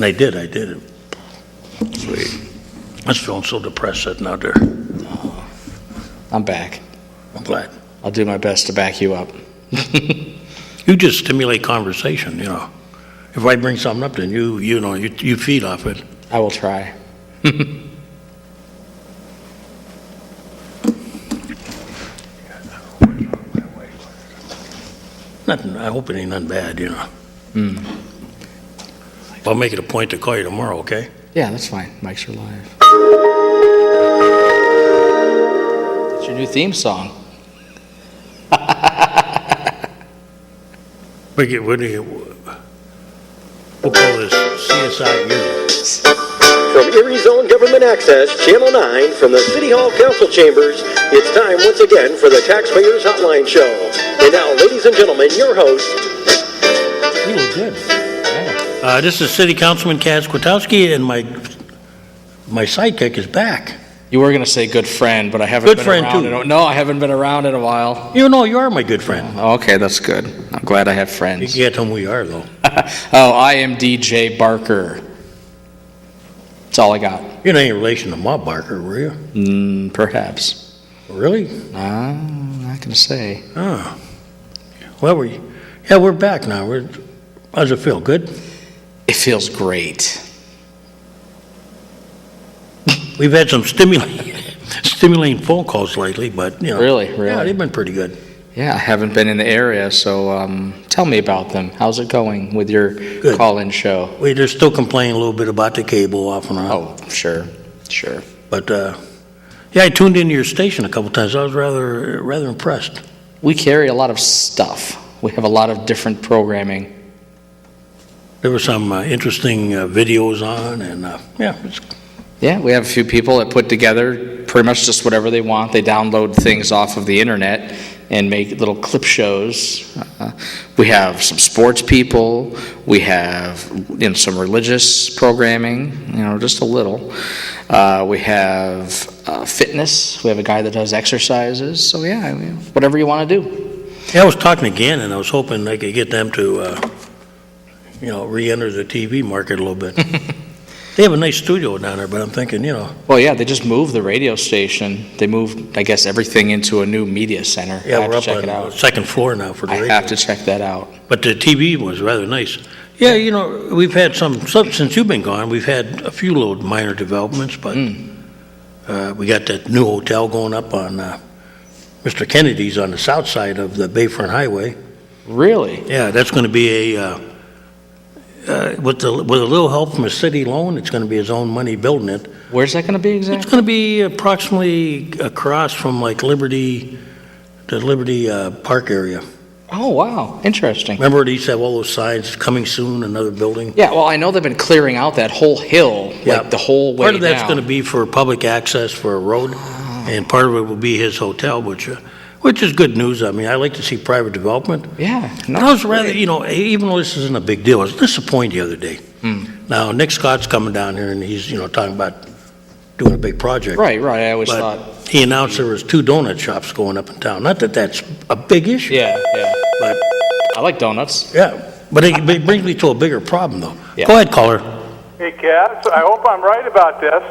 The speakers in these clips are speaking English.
And I did. Sweet. I was feeling so depressed sitting out there. I'm back. I'm glad. I'll do my best to back you up. You just stimulate conversation, you know. If I bring something up, then you feed off it. I will try. Nothing. I hope it ain't nothing bad, you know. I'll make it a point to call you tomorrow, okay? Yeah, that's fine. Mics are live. It's your new theme song. We'll call this CSI Yearly. From Erie Zone Government Access, Channel 9, from the City Hall Council Chambers, it's time once again for the Taxpayers Hotline Show. And now, ladies and gentlemen, your host. You look good. This is City Councilman Kaz Kwiatkowski, and my sidekick is back. You were going to say good friend, but I haven't Good been friend, around. too. No, I haven't been around in a while. You know, you are my good friend. Okay, that's good. I'm glad I have You friends. can't tell them who you are, though. Oh, I am DJ Barker. That's all I got. You're not in relation to Ma Barker, were you? Perhaps. Really? I'm not going to say. Oh. Well, we're back now. How does it feel? Good? It feels great. We've had some stimulating phone calls lately, but, you know. Really? Yeah, they've been pretty good. Yeah, I haven't been in the area, so tell me about them. How's it going with your Good. call-in show? They're still complaining a little bit about the cable off and on. Oh, sure. But, yeah, I tuned into your station a couple times. I was rather impressed. We carry a lot of stuff. We have a lot of different programming. There were some interesting videos on, and, Yeah, we have a few people that put together pretty much just whatever they want. They download things off of the internet and make little clip shows. We have some sports people. We have some religious programming, just a little. We have fitness. We have a guy that does exercises. So yeah, whatever you want to do. Yeah, I was talking again, and I was hoping I could get them to, re-enter the TV market a little bit. They have a nice studio down there, but I'm thinking, Well, yeah, they just moved the radio station. They moved, I guess, everything into a new media center. yeah, I have we're to check up it on the out. second floor now for the I radio. have to check that out. But the TV was rather nice. Yeah, we've had some since you've been gone, we've had a few little minor developments, but we got that new hotel going up on Mr. Kennedy's on the south side of the Bayfront Highway. Really? Yeah, that's going to be with a little help from a city loan, it's going to be his own money building it. Where's that going to be It's exactly? going to be approximately across from like the Liberty Park area. Oh, wow. Interesting. Remember they used to have all those signs, coming soon, another building? Yeah, well, I know they've been clearing out that whole hill, Yeah. like the whole way Part of that's down. going to be for public access for a road, and part of it will be his hotel, which is good news. I mean, I like to see private development. Yeah. No, I was rather, even though this isn't a big deal, I was disappointed the other day. Now, Nick Scott's coming down here, and he's, talking about doing a big project. Right. I always But thought. he announced there was 2 donut shops going up in town. Not that that's a big issue. Yeah. But, I like donuts. yeah. But it brings me to a bigger problem, though. Yeah. Go ahead, caller. Hey, Kaz, I hope I'm right about this,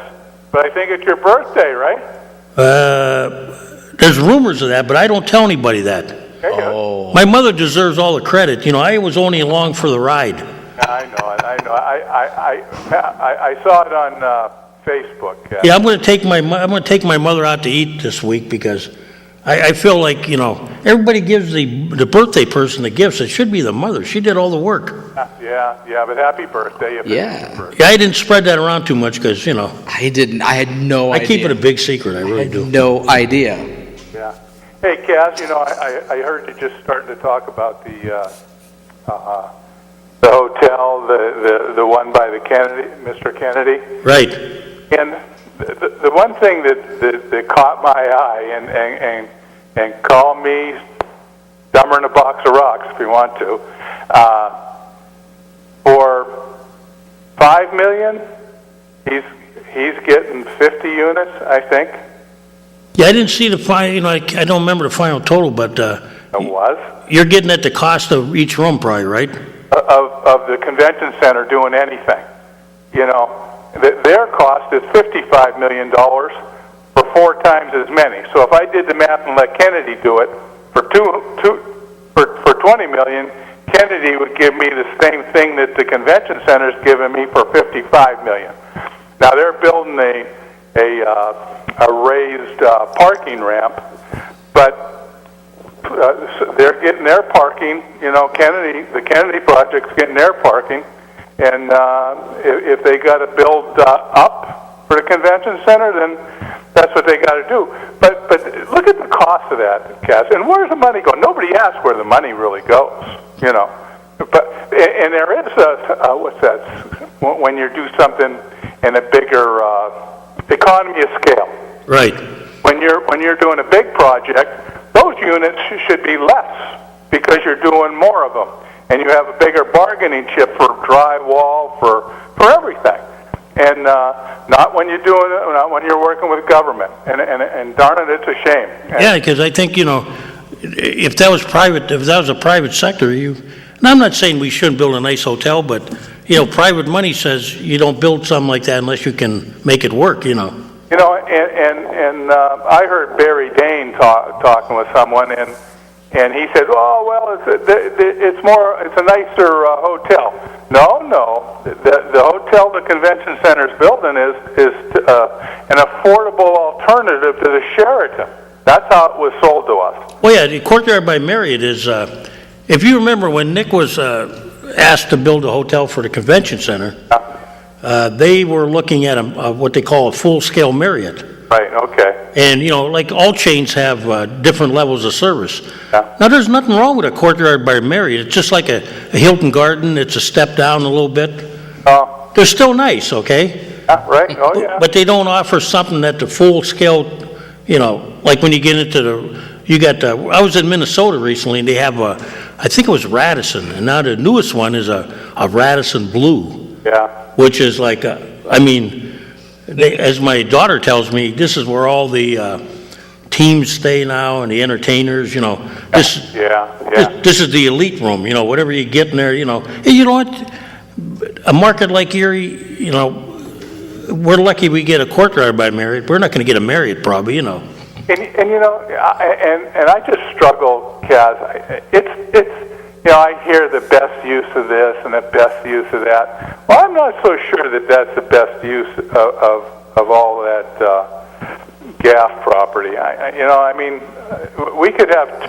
but I think it's your birthday, right? There's rumors of that, but I don't tell anybody that. Okay, good. Oh. My mother deserves all the credit. I was only along for the ride. I know. I saw it on Facebook. Yeah, I'm going to take my mother out to eat this week because I feel like everybody gives the birthday person the gifts. It should be the mother. She did all the work. Yeah, but happy birthday. If Yeah. it's your birthday. Yeah, I didn't spread that around too much because I didn't. I had no I idea. keep it a big secret. I really do. No idea. Yeah. Hey, Kaz, I heard you just starting to talk about the hotel, the one by the Kennedy, Mr. Kennedy. Right. And the one thing that caught my eye, and call me dumber than a box of rocks if you want to, for $5 million, he's getting 50 units, I think. Yeah, I didn't see the final. I don't remember the final total, but It was you're getting at the cost of each room, probably, right? of the convention center doing anything. their cost is $55 million for 4 times as many. So if I did the math and let Kennedy do it for $20 million, Kennedy would give me the same thing that the convention center's giving me for $55 million. Now they're building a raised parking ramp, but they're getting their parking. The Kennedy project's getting their parking, and if they got to build up for the convention center, then that's what they got to do. But look at the cost of that, Cass. And where's the money go? Nobody asks where the money really goes. But and there is what's that? When you do something in a bigger economy of scale. Right. When you're doing a big project, those units should be less because you're doing more of them, and you have a bigger bargaining chip for drywall, for everything, and not when you're working with government. And darn it, it's a shame. Yeah, because I think if that was a private sector, and I'm not saying we shouldn't build a nice hotel, but private money says you don't build something like that unless you can make it work. And I heard Barry Dane talking with someone, and he said, "Oh well, it's a nicer hotel." No, the hotel the convention center's building is an affordable alternative to the Sheraton. That's how it was sold to us. Well, yeah, the Courtyard by Marriott is. If you remember when Nick was asked to build a hotel for the convention center, they were looking at what they call a full-scale Marriott. Right, okay. And, like all chains have different levels of service. Yeah. Now, there's nothing wrong with a Courtyard by Marriott. It's just like a Hilton Garden. It's a step down a little bit. They're still nice, okay? Yeah, right, oh yeah. But they don't offer something at the full-scale, like when you get into I was in Minnesota recently, and they have I think it was Radisson, and now the newest one is a Radisson Blue. Yeah. Which is like, as my daughter tells me, this is where all the teams stay now and the entertainers, This is the elite room, whatever you get in there, And you know what? A market like Erie, we're lucky we get a Courtyard by Marriott. We're not going to get a Marriott probably, And I just struggle, Kaz. I hear the best use of this and the best use of that. Well, I'm not so sure that that's the best use of all that GAF property. We could have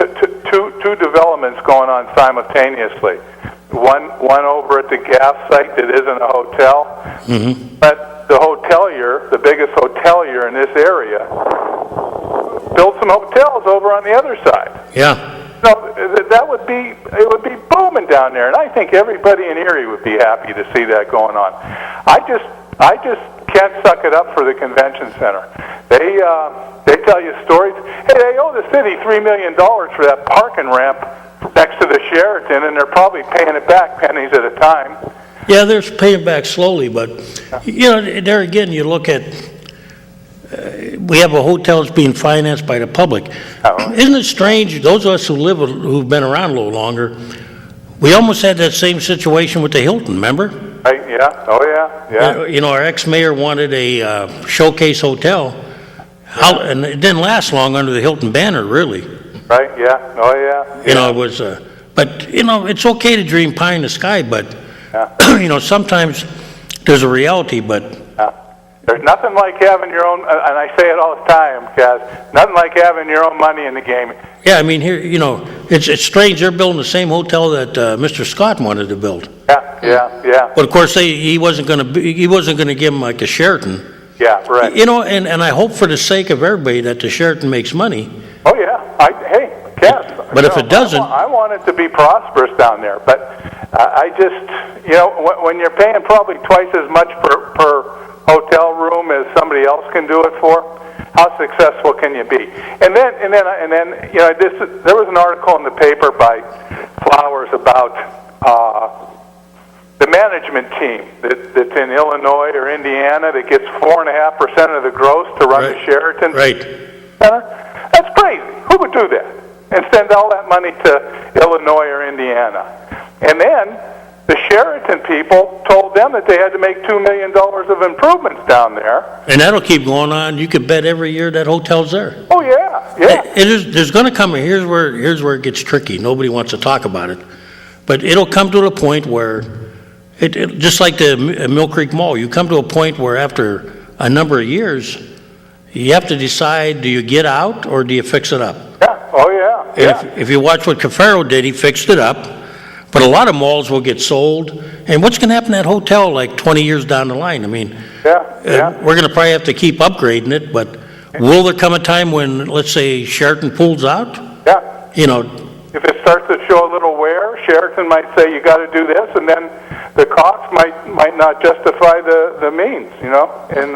two developments going on simultaneously. One over at the GAF site that isn't a hotel, but the hotelier, the biggest hotelier in this area, build some hotels over on the other side. Yeah. It would be booming down there, and I think everybody in Erie would be happy to see that going on. I just can't suck it up for the convention center. They tell you stories. Hey, they owe the city $3 million for that parking ramp next to the Sheraton, and they're probably paying it back pennies at a time. Yeah, they're paying back slowly, but there again, you look at. We have a hotel that's being financed by the public. Isn't it strange? Those of us who've been around a little longer, we almost had that same situation with the Hilton. Remember? Right. Yeah. Oh yeah. Yeah. Our ex-mayor wanted a showcase hotel, and it didn't last long under the Hilton banner, really. Right. Yeah. Oh yeah. It was. But it's okay to dream pie in the sky, but sometimes there's a reality, but. There's nothing like having your own, and I say it all the time, Kaz, nothing like having your own money in the game. Yeah, here, it's strange. They're building the same hotel that Mr. Scott wanted to build. Yeah. But of course, he wasn't going to give him like a Sheraton. Yeah, right. And I hope for the sake of everybody that the Sheraton makes money. Oh yeah. Hey, Kaz. But if it doesn't, I want it to be prosperous down there. But I just, when you're paying probably twice as much per hotel room as somebody else can do it for, how successful can you be? And then there was an article in the paper by Flowers about the management team that's in Illinois or Indiana that gets 4.5% of the gross to run the Sheraton Center. That's crazy. Who would do that and send all that money to Illinois or Indiana? And then the Sheraton people told them that they had to make $2 million of improvements down there. And that'll keep going on. You could bet every year that hotel's there. Oh, yeah, yeah. It is, there's going to come, here's where it gets tricky. Nobody wants to talk about it. But it'll come to the point where, just like the Mill Creek Mall, you come to a point where after a number of years, you have to decide, do you get out or do you fix it up? Yeah, oh, yeah, yeah. If you watch what Cafaro did, he fixed it up. But a lot of malls will get sold. And what's going to happen to that hotel like 20 years down the line? I mean, we're going to probably have to keep upgrading it, but will there come a time when, let's say, Sheraton pulls out? Yeah. You know, if it starts to show a little wear, Sheraton might say you got to do this, and then the cost might not justify the means, you know. And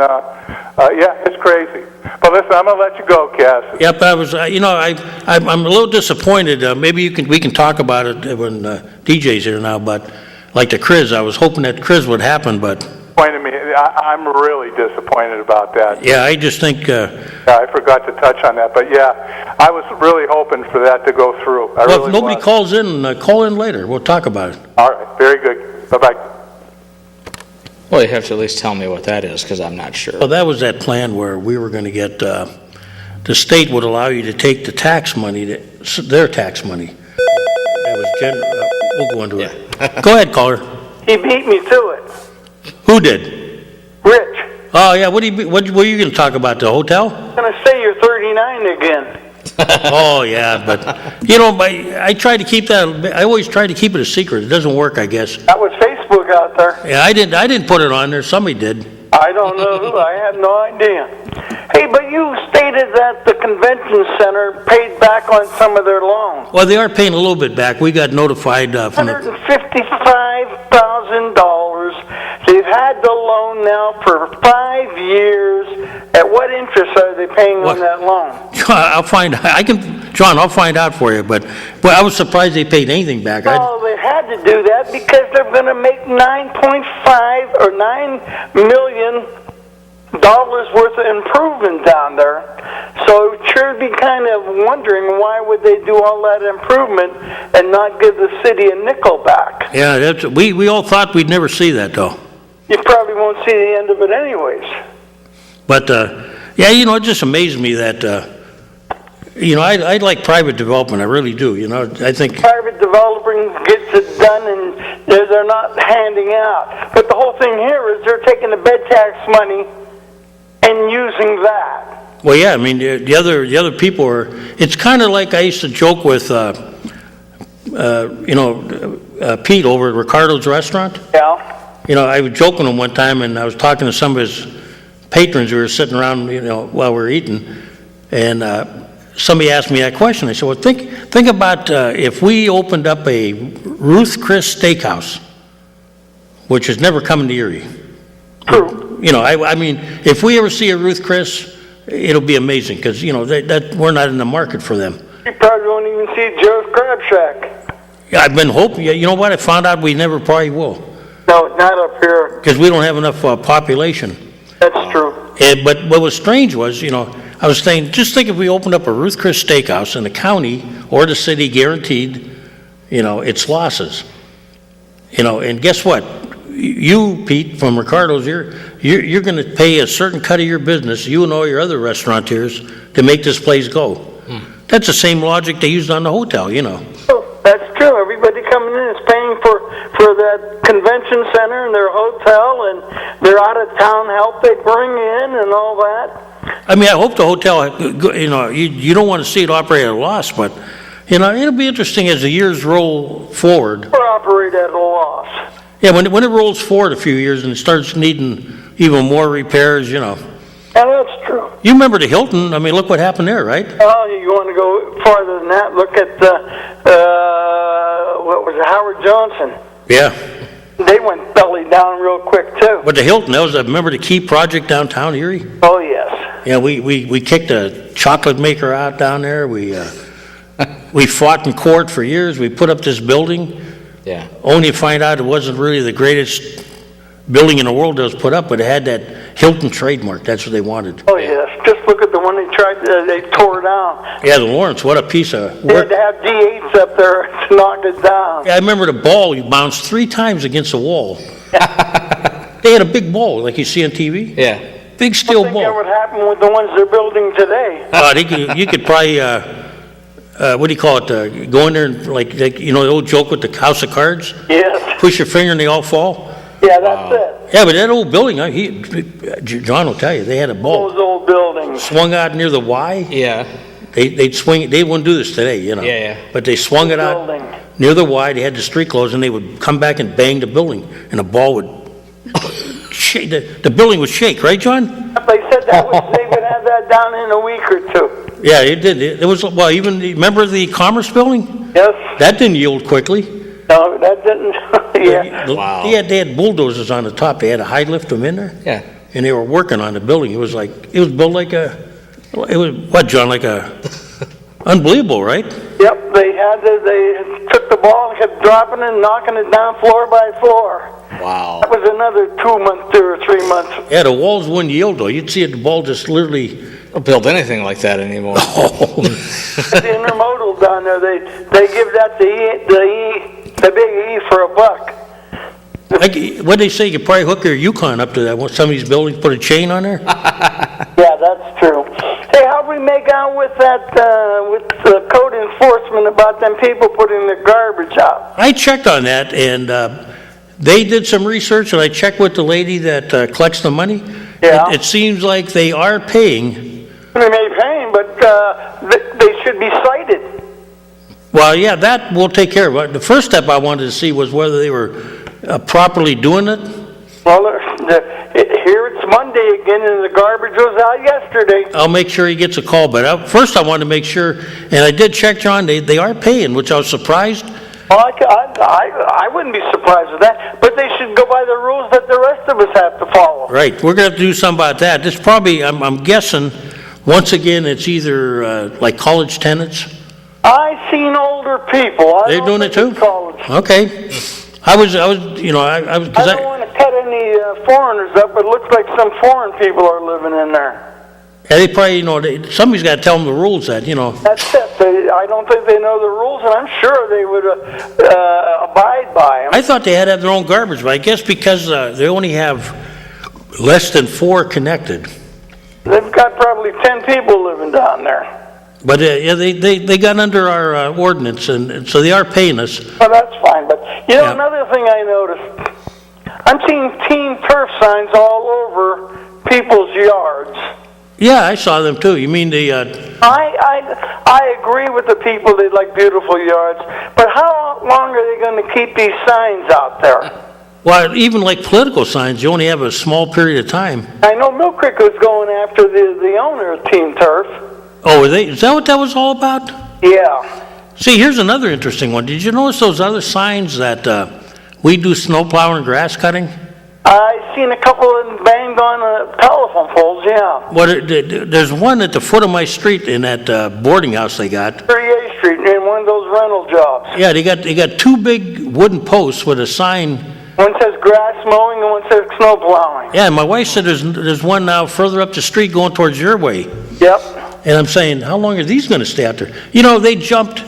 yeah, it's crazy. But listen, I'm gonna let you go, Cass. Yep, I was. I'm a little disappointed. Maybe we can talk about it when DJ's here now. But like the Criz, I was hoping that Criz would happen, but. Disappointed me. I'm really disappointed about that. Yeah, I just think. I forgot to touch on that, but yeah, I was really hoping for that to go through. Well, if nobody calls in, call in later. We'll talk about it. All right, very good. Bye-bye. Well, you have to at least tell me what that is, because I'm not sure. Well, that was that plan where we were going to get, the state would allow you to take the tax money, their tax money. That was we'll go into it. Go ahead, caller. He beat me to it. Who did? Rich. Oh, yeah, what were you going to talk about, the hotel? I'm going to say you're 39 again. Oh, yeah, but, I try to keep that, I always try to keep it a secret. It doesn't work, I guess. That was Facebook out there. Yeah, I didn't put it on there. Somebody did. I don't know who. I have no idea. Hey, but you stated that the convention center paid back on some of their loans. Well, they are paying a little bit back. We got notified from the... $155,000. They've had the loan now for 5 years. At what interest are they paying on that loan? I'll find out for you, but I was surprised they paid anything back. No, they had to do that because they're going to make $9.5 or $9 million worth of improvement down there. So it sure be kind of wondering why would they do all that improvement and not give the city a nickel back. Yeah, we all thought we'd never see that though. You probably won't see the end of it anyways. But yeah, it just amazed me that I like private development. I really do. I think private developing gets it done and they're not handing out. But the whole thing here is they're taking the bed tax money and using that. Well, yeah, I mean the other people are. It's kind of like I used to joke with Pete over at Ricardo's restaurant. Yeah. I was joking with him one time, and I was talking to some of his patrons who were sitting around, while we were eating, and somebody asked me that question. I said, well, think about if we opened up a Ruth Chris Steakhouse, which has never come into Erie. True. I mean, if we ever see a Ruth Chris, it'll be amazing because that we're not in the market for them. You probably won't even see Joe's Crab Shack. Yeah, I've been hoping. You know what? I found out we never probably will. No, not up here. Because we don't have enough population. That's true. But what was strange was, I was saying, just think if we opened up a Ruth Chris Steakhouse and the county or the city guaranteed, its losses. And guess what? You, Pete, from Ricardo's, you're going to pay a certain cut of your business, you and all your other restaurateurs, to make this place go. That's the same logic they used on the hotel, Oh, that's true. Everybody coming in is paying for that convention center and their hotel and their out-of-town help they bring in and all that. I mean, I hope the hotel, you don't want to see it operate at a loss, but, it'll be interesting as the years roll forward. Or operate at a loss. Yeah, when it rolls forward a few years and it starts needing even more repairs, Yeah, that's true. You remember the Hilton? I mean, look what happened there, right? Oh, you want to go farther than that? Look at what was it, Howard Johnson? Yeah. They went belly down real quick too. But the Hilton, remember the Key project downtown Erie? Oh yes. Yeah, we kicked a chocolate maker out down there. We fought in court for years. We put up this building. Yeah. Only to find out it wasn't really the greatest building in the world that was put up, but it had that Hilton trademark. That's what they wanted. Oh yes, just just look at the one they tore down. Yeah, the Lawrence, what a piece of They had work. to have D8s up there to knock it down. Yeah, I remember the ball, you bounced 3 times against the wall. They had a big ball, like you see on TV. Yeah. Big I steel think that ball. would happen with the ones they're building today. You could probably, what do you call it, go in there and like, you know, the old joke with the house of cards? Yes. Push your finger and they all fall? Yeah, that's it. Yeah, but that old building, John will tell you, they had a ball. Those old buildings. Swung out near the Y. Yeah. They'd swing it, they wouldn't do this today, you know. Yeah. But they swung it out Building. near the Y, they had the street closed, and they would come back and bang the building, and the ball would shake, the building would shake, right, John? They said they would have that down in a week or two. Yeah, it did. It was, well, even, remember the Commerce Building? Yes. That didn't yield quickly. No, that didn't. Yeah. Wow. They had bulldozers on the top, they had to high lift them in there, Yeah. and they were working on the building. It was built like it was, what, John, like unbelievable, right? Yep. They took the ball and kept dropping it and knocking it down floor by floor. Wow. That was another 2 months, 2 or 3 months. Yeah, the walls wouldn't yield, though. You'd see the ball just literally, Don't build anything like that anymore. The intermodal down there, they give that the big E for $1. like, what'd they say, you could probably hook your Yukon up to that, some of these buildings, put a chain on there? Yeah, that's true. Hey, how'd we make out with that, with the code enforcement about them people putting their garbage out? I checked on that, and they did some research, and I checked with the lady that collects the money. Yeah. It seems like they are paying. They may be paying, but they should be cited. Well, yeah, that we'll take care of. The first step I wanted to see was whether they were properly doing it. Well, here it's Monday again, and the garbage was out yesterday. I'll make sure he gets a call, but first I wanted to make sure, and I did check, John, they are paying, which I was surprised. Well, I wouldn't be surprised with that, but they should go by the rules that the rest of us have to follow. Right, we're going to have to do something about that. This probably, I'm guessing, once again, it's either like college tenants. I've seen older people. They're doing it too? College. Okay. I was, you know, I was, I don't want to cut any foreigners up, but it looks like some foreign people are living in there. yeah, they probably, you know, somebody's got to tell them the rules that, you know. That's it. I don't think they know the rules, and I'm sure they would abide by them. I thought they had to have their own garbage, but I guess because they only have less than 4 connected. They've got probably 10 people living down there. But yeah, they got under our ordinance, and so they are paying us. Well, that's fine, but you know, Yeah. another thing I noticed, I'm seeing Team Turf signs all over people's yards. Yeah, I saw them too. You mean the, I agree with the people that like beautiful yards, but how long are they going to keep these signs out there? well, even like political signs, you only have a small period of time. I know Mill Creek was going after the owner of Team Turf. Oh, is that what that was all about? Yeah. See, here's another interesting one. Did you notice those other signs that we do snow plowing and grass cutting? I seen a couple of them banged on telephone poles, yeah. Well, there's one at the foot of my street in that boarding house they got. 38th Street, in one of those rental jobs. Yeah, they got 2 big wooden posts with a sign. One says grass mowing and one says snow plowing. Yeah, my wife said there's one now further up the street going towards your way. Yep. And I'm saying, how long are these going to stay out there? You know, they jumped.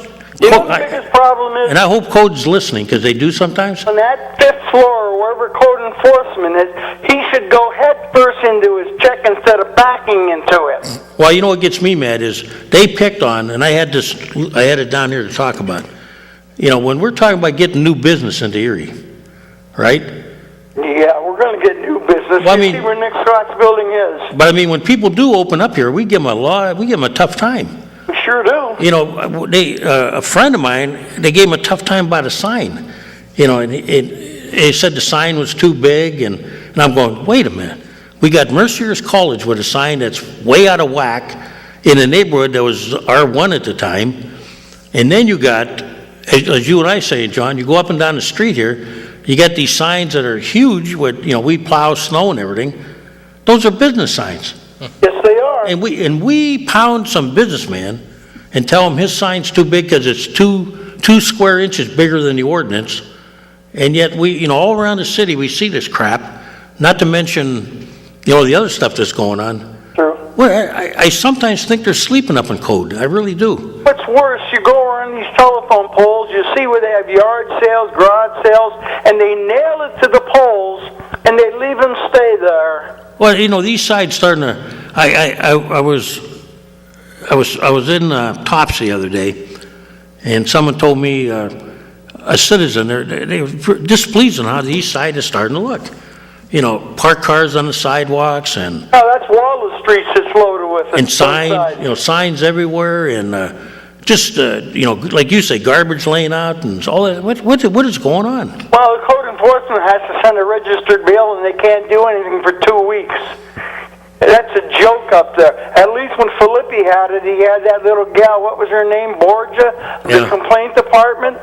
You know what the biggest problem is? And I hope Code's listening, because they do sometimes. On that 5th floor, or wherever code enforcement is, he should go head first into his check instead of backing into it. Well, you know what gets me mad is they picked on, and I had it down here to talk about. You know, when we're talking about getting new business into Erie, right? Yeah, we're going to get new business. Well, I mean- see where Nick Scott's building is. But I mean, when people do open up here, we give them a tough time. We sure do. You know, a friend of mine, they gave him a tough time about a sign. You know, and he said the sign was too big, and I'm going, wait a minute. We got Mercier's College with a sign that's way out of whack in a neighborhood that was R1 at the time. And then you got, as you and I say, John, you go up and down the street here, you got these signs that are huge with, you know, we plow snow and everything. Those are business signs. Yes, they are. And we pound some businessman and tell him his sign's too big because it's 2 square inches bigger than the ordinance. And yet we, you know, all around the city we see this crap, not to mention, you know, the other stuff that's going on. True. Well, I sometimes think they're sleeping up in code. I really do. What's worse, you go around these telephone poles, you see where they have yard sales, garage sales, and they nail it to the poles, and they leave them stay there. Well, these sides starting to. I was in Tops the other day, and someone told me a citizen they were displeased on how the east side is starting to look. Parked cars on the sidewalks and. Oh, that's Wallace Street that's loaded with it. And signs, signs everywhere, and just like you say, garbage laying out and all that. What is going on? Well, the code enforcement has to send a registered bill, and they can't do anything for 2 weeks. That's a joke up there. At least when Filippi had it, he had that little gal, what was her name, Borgia, the complaint department.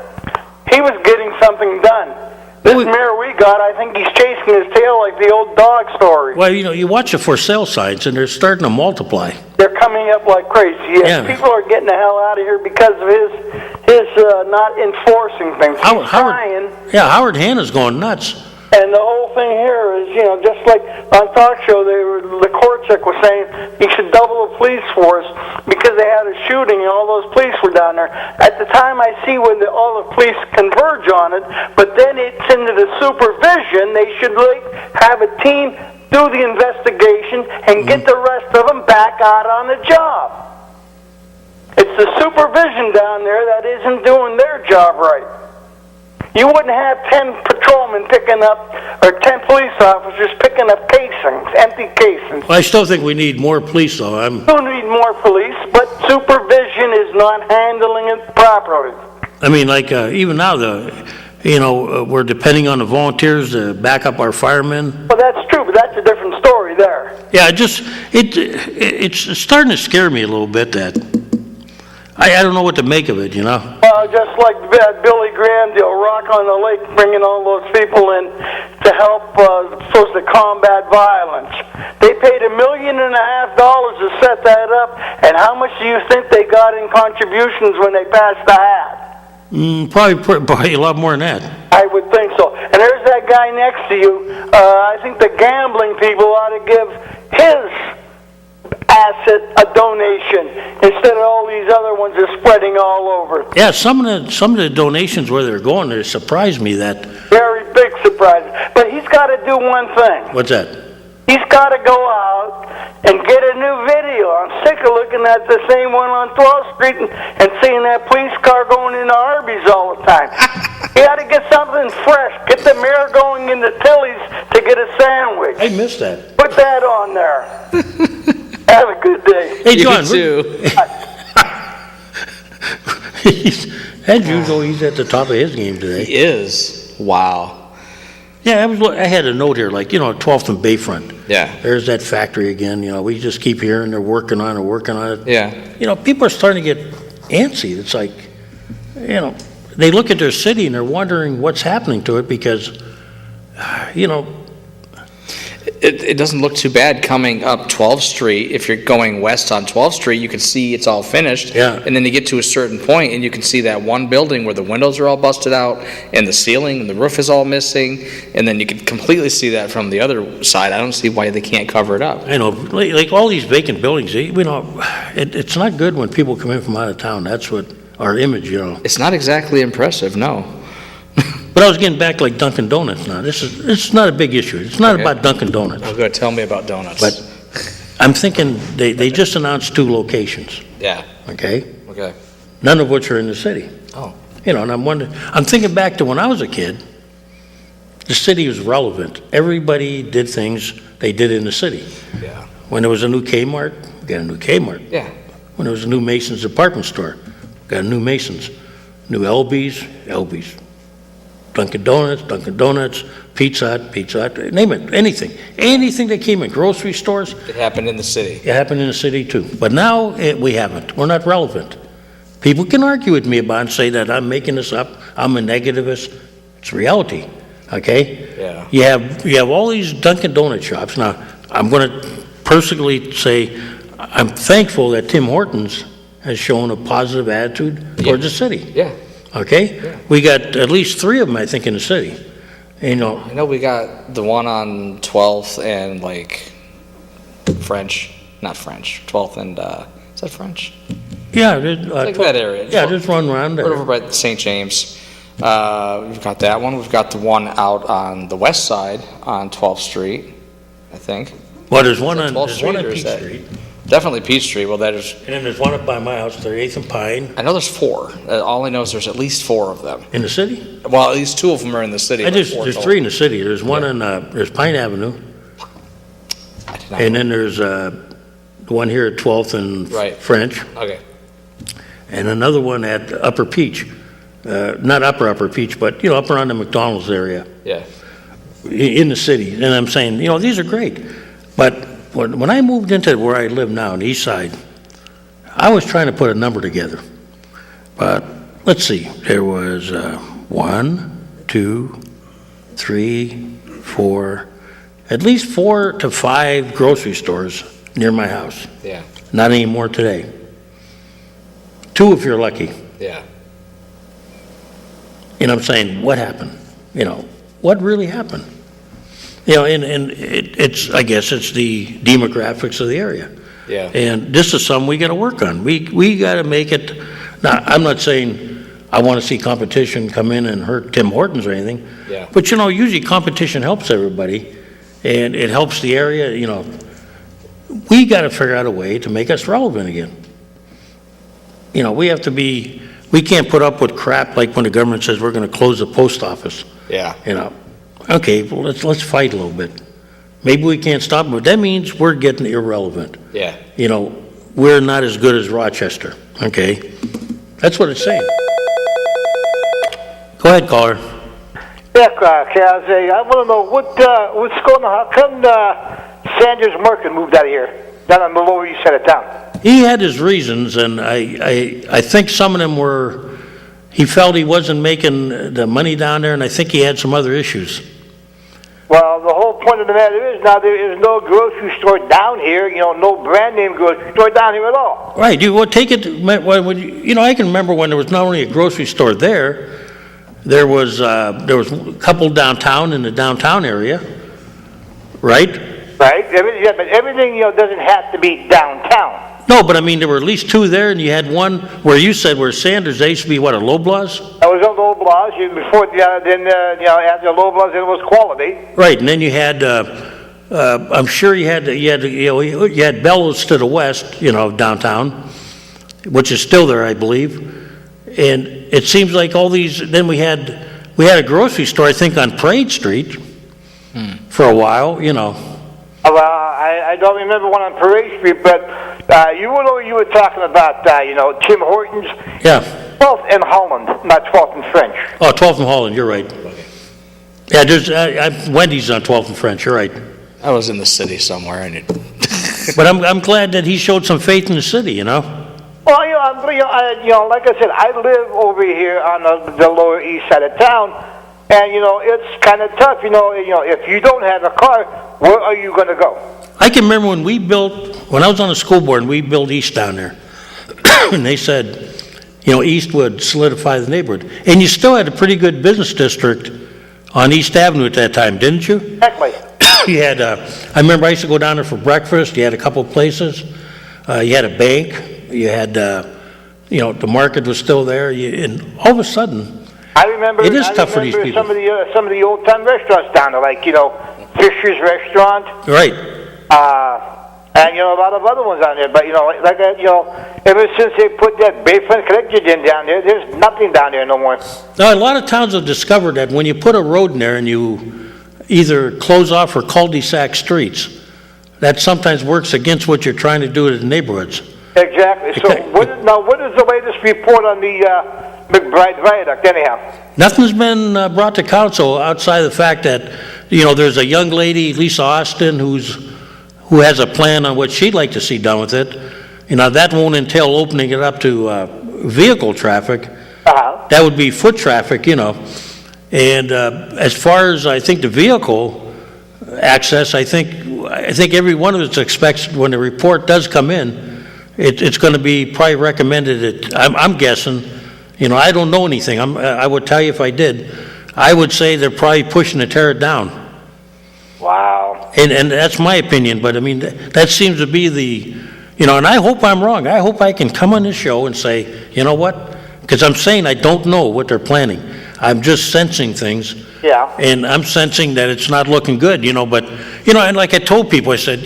He was getting something done. This mayor we got, I think he's chasing his tail like the old dog story. Well, you watch the for sale signs, and they're starting to multiply. They're coming up like crazy. Yes, Yeah. People are getting the hell out of here because of his not enforcing things. He's trying. Howard Hanna's going nuts. And the whole thing here is, just like on talk show, the court check was saying you should double the police force because they had a shooting and all those police were down there. At the time, I see when all the police converge on it, but then it's into the supervision. They should have a team do the investigation and get the rest of them back out on the job. It's the supervision down there that isn't doing their job right. You wouldn't have 10 patrolmen picking up, or 10 police officers picking up casings, empty casings. Well, I still think we need more police, though. You need more police, but supervision is not handling it properly. I mean, even now, we're depending on the volunteers to back up our firemen. Well, that's true, but that's a different story there. Yeah, it's starting to scare me a little bit that I don't know what to make of it, Well, just like Billy Graham deal, Rock on the Lake, bringing all those people in to help supposed to combat violence. They paid $1.5 million to set that up, and how much do you think they got in contributions when they passed the hat? Probably a lot more than that. I would think so. And there's that guy next to you. I think the gambling people ought to give his asset a donation instead of all these other ones are spreading all over. Yeah, some of the donations where they're going, they surprised me that. Very big surprise. But he's got to do one thing. What's that? He's got to go out and get a new video. I'm sick of looking at the same one on 12th Street and seeing that police car going into Arby's all the time. He got to get something fresh. Get the mayor going into Tilly's to get a sandwich. I missed that. Put that on there. Have a good day. Hey, John. You too. As usual, he's at the top of his game today. He is. Wow. Yeah, I had a note here, 12th and Bayfront. Yeah. There's that factory again. We just keep hearing they're working on it. Yeah. People are starting to get antsy. It's like, they look at their city and they're wondering what's happening to it because, It doesn't look too bad coming up 12th Street. If you're going west on 12th Street, you can see it's all finished. Yeah. And then you get to a certain point and you can see that one building where the windows are all busted out and the ceiling and the roof is all missing. And then you can completely see that from the other side. I don't see why they can't cover it up. I know, like all these vacant buildings, it's not good when people come in from out of town. That's what our image, It's not exactly impressive, no. But I was getting back like Dunkin' Donuts now. It's not a big issue. It's not about Dunkin' Donuts. Well, good. Tell me about donuts. But I'm thinking they just announced 2 locations. Yeah. Okay? Okay. None of which are in the city. Oh. And I'm thinking back to when I was a kid, the city was relevant. Everybody did things they did in the city. Yeah. When there was a new Kmart, we got a new Kmart. Yeah. When there was a new Mason's department store, got a new Mason's. New LB's. Dunkin' Donuts, Pizza Hut, name it, anything. Anything that came in, grocery stores. It happened in the city. It happened in the city too. But now we haven't. We're not relevant. People can argue with me about it and say that I'm making this up, I'm a negativist. It's reality, okay? Yeah. You have all these Dunkin' Donut shops. Now, I'm going to personally say I'm thankful that Tim Hortons has shown a positive attitude towards the city. Yeah. Okay? Yeah. We got at least 3 of them, I think, in the city. I know we got the one on 12th and French not French, 12th and, is that French? Yeah, Like that area. Yeah, just run around there. Right over by St. James. We've got that one. We've got the one out on the west side on 12th Street, I think. Well, there's one on 12th Peach or is that- Street, Definitely Peachtree. Well, that is, and then there's one up by my house, 38th and Pine, I know there's 4. All I know is there's at least 4 of them. in the city. Well, at least 2 of them are in the city. but There's 4 total. 3 in the city. There's one on, there's Pine Avenue, I did not and know. then there's the one here at 12th and Right. French, Okay, and another one at Upper Peach. Not Upper Peach, but, up around the McDonald's area yeah. in the city. And I'm saying, these are great. But when I moved into where I live now, on the east side, I was trying to put a number together. But let's see, there was 1, 2, 3, 4, at least 4 to 5 grocery stores near my house. Yeah, Not anymore today. 2 if you're lucky. yeah. I'm saying, what happened? What really happened? And it's, I guess it's the demographics of the area. Yeah. And this is something we got to work on. We got to make it, now, I'm not saying I want to see competition come in and hurt Tim Hortons or anything. Yeah. But, usually competition helps everybody, and it helps the area, We got to figure out a way to make us relevant again. We can't put up with crap like when the government says we're going to close the post office. Yeah. Okay, well, let's fight a little bit. Maybe we can't stop it, but that means we're getting irrelevant. Yeah. We're not as good as Rochester, okay? That's what it's saying. Go ahead, caller. Yeah, Kaz, I want to know what's going on. How come Sanders Market moved out of here, down on the lower east side of town? He had his reasons, and I think some of them were, he felt he wasn't making the money down there, and I think he had some other issues. Well, the whole point of the matter is now there is no grocery store down here, no brand name grocery store down here at all. Right, take it, I can remember when there was not only a grocery store there was a couple downtown in the downtown area, right? Right, but everything, doesn't have to be downtown. No, but there were at least 2 there, and you had one where you said where Sanders, they used to be, what, a Loblaws? That was a Loblaws. Before, then, after Loblaws, it was Quality. Right, and then you had, I'm sure you had Bellows to the west, downtown, which is still there, I believe. And it seems like all these, then we had a grocery store, I think, on Parade Street for a while, Well, I don't remember one on Parade Street, but you were talking about, Tim Hortons. Yeah. 12th and Holland, not 12th and French. Oh, 12th and Holland, you're right. Yeah, there's Wendy's on 12th and French, you're right. I was in the city somewhere, and it, But I'm glad that he showed some faith in the city, Well, like I said, I live over here on the lower east side of town, and it's kind of tough. If you don't have a car, where are you going to go? I can remember when I was on the school board and we built East down there, and they said, East would solidify the neighborhood. And you still had a pretty good business district on East Avenue at that time, didn't you? Exactly. You had, I remember I used to go down there for breakfast. You had a couple of places. You had a bank. You had, the market was still there. And all of a sudden, I remember. It is tough for these people. Some of the old time restaurants down there, like Fisher's Restaurant. Right. And a lot of other ones on there. But ever since they put that Bayfront Collector in down there, there's nothing down there no more. Now, a lot of towns have discovered that when you put a road in there and you either close off or cul-de-sac streets, that sometimes works against what you're trying to do to the neighborhoods. Exactly. So what is the latest report on the McBride Viaduct anyhow? Nothing's been brought to council outside of the fact that, there's a young lady, Lisa Austin, who has a plan on what she'd like to see done with it. That won't entail opening it up to vehicle traffic. Uh-huh. That would be foot traffic, And as far as I think the vehicle access, I think every one of us expects when the report does come in, it's going to be probably recommended. I'm guessing, I don't know anything. I would tell you if I did. I would say they're probably pushing to tear it down. Wow. Wow. And that's my opinion, but I mean, that seems to be the, and I hope I'm wrong. I hope I can come on this show and say, you know what? Because I'm saying I don't know what they're planning. I'm just sensing things. Yeah. And I'm sensing that it's not looking good, but, and like I told people, I said,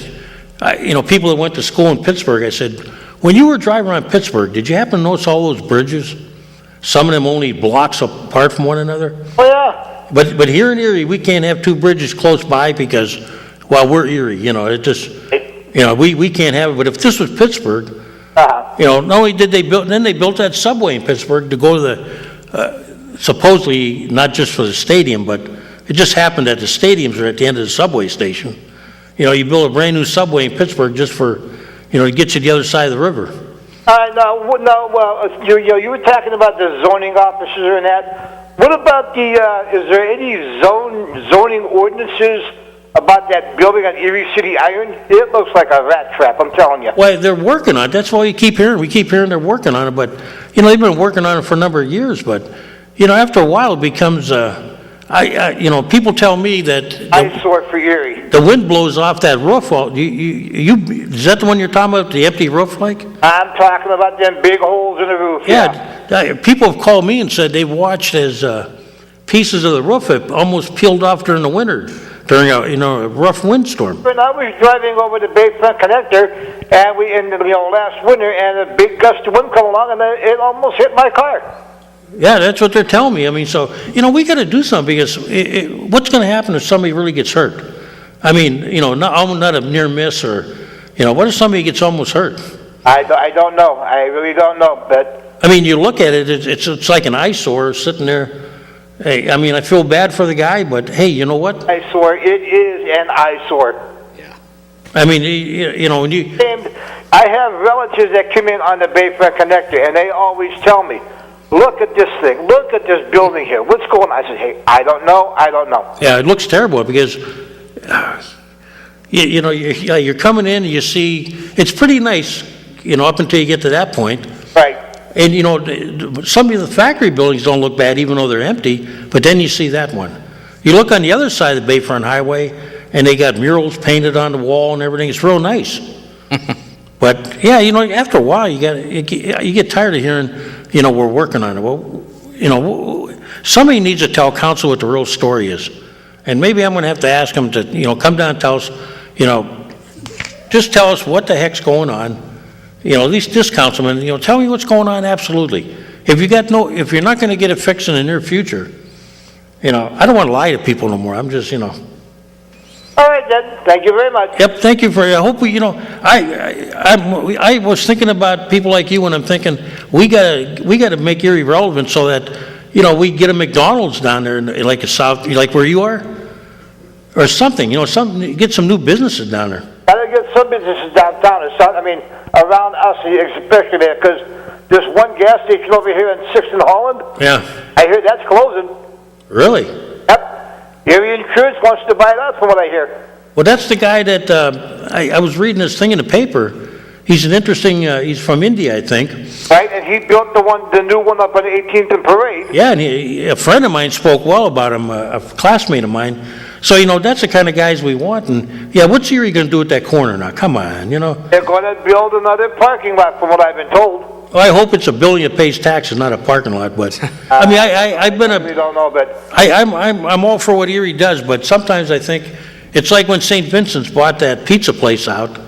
people that went to school in Pittsburgh, I said, when you were driving around Pittsburgh, did you happen to notice all those bridges? Some of them only blocks apart from one another? Oh, yeah. But here in Erie, we can't have two bridges close by because, well, we're Erie, it just, we can't have it. But if this was Pittsburgh, not only did they build, then they built that subway in Pittsburgh to go to the, supposedly not just for the stadium, but it just happened that the stadiums are at the end of the subway station. You build a brand new subway in Pittsburgh just for, to get you to the other side of the river. Well, you were talking about the zoning officers and that. What about is there any zoning ordinances about that building on Erie City Iron? It looks like a rat trap, I'm telling you. Well, they're working on it. That's why we keep hearing they're working on it. But, they've been working on it for a number of years. But, after a while it becomes, people tell me that eyesore for Erie. The wind blows off that roof. Well, is that the one you're talking about, the empty roof like? I'm talking about them big holes in the roof. Yeah. People have called me and said they've watched as pieces of the roof have almost peeled off during the winter, during a rough windstorm. When I was driving over the Bayfront Connector, and last winter, and a big gust of wind come along, and it almost hit my car. Yeah, that's what they're telling me. I mean, so, we got to do something because what's going to happen if somebody really gets hurt? I mean, not a near miss or, what if somebody gets almost hurt? I don't know. I really don't know, but... I mean, you look at it, it's like an eyesore sitting there. Hey, I mean, I feel bad for the guy, but hey, you know what? Eyesore, it is an eyesore. Yeah. I mean, when you... I have relatives that come in on the Bayfront Connector, and they always tell me, look at this thing. Look at this building here. What's going on? I said, hey, I don't know. Yeah, it looks terrible because, you're coming in and you see, it's pretty nice, up until you get to that point. Right. And, some of the factory buildings don't look bad even though they're empty, but then you see that one. You look on the other side of the Bayfront Highway and they got murals painted on the wall and everything. It's real nice. But, yeah, after a while you get tired of hearing, we're working on it. Well, somebody needs to tell council what the real story is. And maybe I'm going to have to ask them to, come down and tell us, just tell us what the heck's going on. At least this councilman, tell me what's going on absolutely. If you're not going to get it fixed in the near future, I don't want to lie to people no more. I'm just, All right, then. Thank you very much. Yep, thank you I hope I was thinking about people like you when I'm thinking we got to make Erie relevant so that, we get a McDonald's down there in like a south, like where you are, or something, get some new businesses down there. Gotta get some businesses downtown or something. I mean, around us, especially there, because there's one gas station over here in 6th and Holland. Yeah. I hear that's closing. Really? Yep. Erie Insurance wants to buy it out, from what I hear. Well, that's the guy that I was reading this thing in the paper. He's an interesting. He's from India, I think. Right, and he built the new one up on 18th and Parade. Yeah, and a friend of mine spoke well about him, a classmate of mine. So, that's the kind of guys we want. And, yeah, what's Erie going to do at that corner now? Come on, They're going to build another parking lot, from what I've been told. Well, I hope it's a building that pays taxes, not a parking lot. But, I mean, I've been We don't know, but... I'm all for what Erie does, but sometimes I think it's like when St. Vincent's bought that pizza place out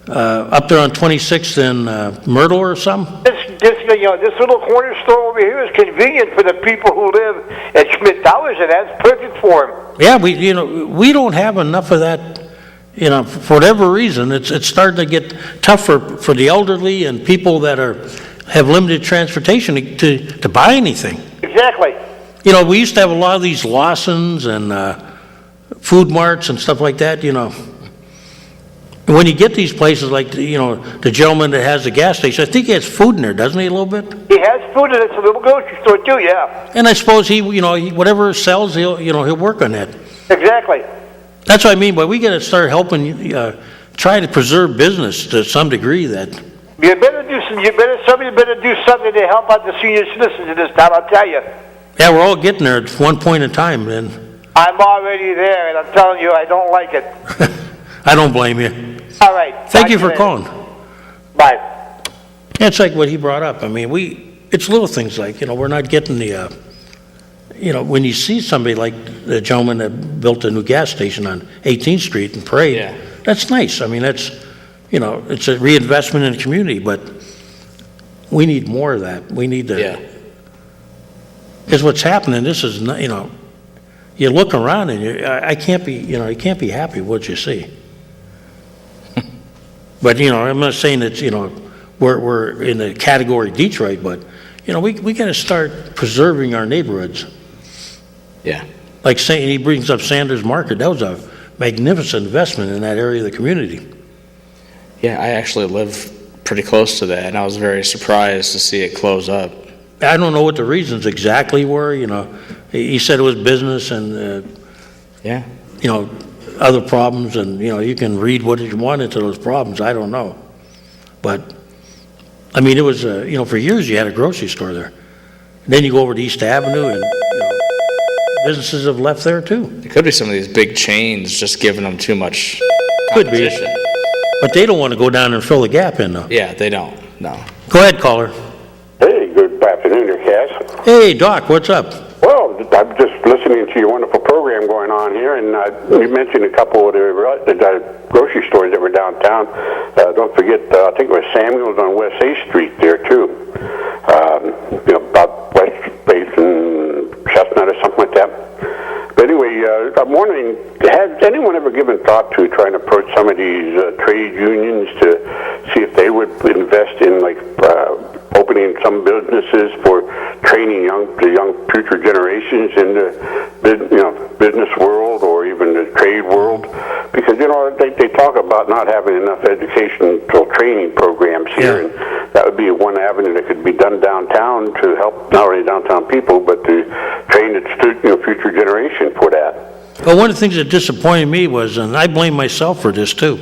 up there on 26th and Myrtle or something. This little corner store over here is convenient for the people who live at Schmidt Towers, and that's perfect for them. Yeah, we don't have enough of that. For whatever reason, it's starting to get tougher for the elderly and people that have limited transportation to buy anything. Exactly. We used to have a lot of these Lawsons and food marts and stuff like that. When you get these places like, the gentleman that has the gas station, I think he has food in there, doesn't he, a little bit? He has food in it. It's a little grocery store, too, yeah. And I suppose he whatever sells, he'll work on that. Exactly. That's what I mean, but we got to start helping, try to preserve business to some degree that. Somebody better do something to help out the senior citizens in this town, I'll tell you. Yeah, we're all getting there at one point in time, then. I'm already there, and I'm telling you, I don't like it. I don't blame you. All right. Thank you talk for to later. calling. Bye. It's like what he brought up. I mean, it's little things like, we're not getting the, when you see somebody like the gentleman that built a new gas station on 18th Street in Parade, Yeah. that's nice. I mean, that's, it's a reinvestment in the community, but we need more of that. We need to, Yeah. because what's happening, this is, not, you look around and I can't be, you can't be happy with what you see. But, I'm not saying that, we're in the category Detroit, but, we got to start preserving our neighborhoods. Yeah. Like saying, he brings up Sanders Market. That was a magnificent investment in that area of the community. Yeah, I actually live pretty close to that, and I was very surprised to see it close up. I don't know what the reasons exactly were, He said it was business and, Yeah. Other problems, and, you can read what you want into those problems. I don't know. But, I mean, it was, for years you had a grocery store there. Then you go over to East Avenue and, businesses have left there too. It could be some of these big chains just giving them too much Could be. competition. But they don't want to go down and fill the gap in though. Yeah, they don't. No. Go ahead, caller. Hey, good afternoon there, Cass. Hey, Doc, what's up? Well, I'm just listening to your wonderful program going on here, and you mentioned a couple of the grocery stores that were downtown. Don't forget, I think it was Samuel's on West 8th Street there, too. About West 8th and Chestnut or something like that. But anyway, I'm wondering, has anyone ever given thought to trying to approach some of these trade unions to see if they would invest in, like, opening some businesses for training the young future generations in the business world or even the trade world? Because, they talk about not having enough educational training programs here, and that would be one avenue that could be done downtown to help not only downtown people, but to train the future generation for that. Well, one of the things that disappointed me was, and I blame myself for this too,